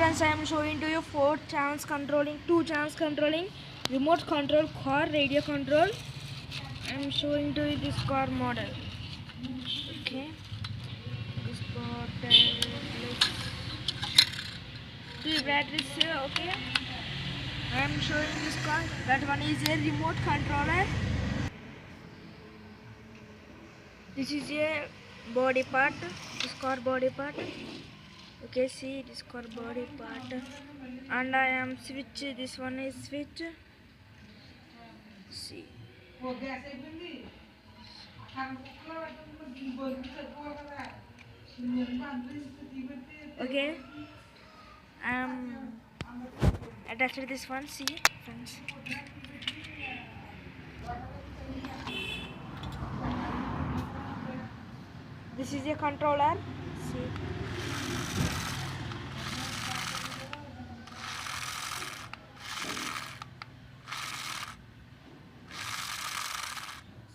friends, I am showing to you 4 channels controlling, 2 channels controlling, remote control car, radio control. I am showing to you this car model. Okay, this car 2 batteries. Okay, I am showing this car. That one is a remote controller. This is a body part. This car body part. Okay, see this car body part, and I am switch. This one is switch. See. Okay, attached this one. See, friends. This is a controller. See.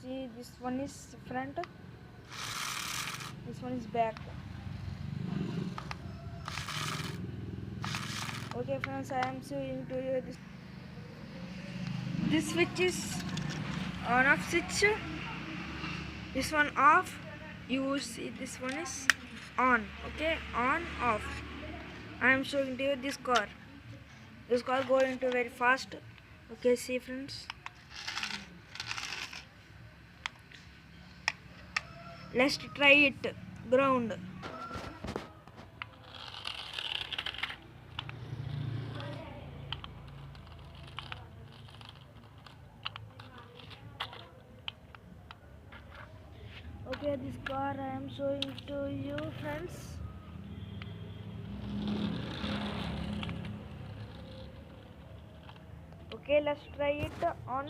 See, this one is front. This one is back. Okay, friends, I am showing to you this. This switch is on off switch. This one off. You see, this one is on. Okay, on off. I am showing to you this car. This car going to very fast. Okay, see, friends. Let's try it. Ground. Okay, this car I am showing to you, friends. Okay, let's try it on.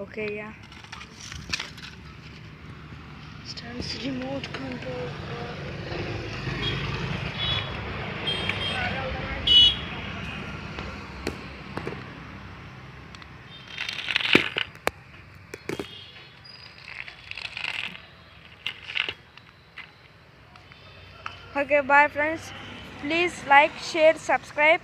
Okay, yeah. Stands remote control. Okay, bye friends. Please like, share, subscribe.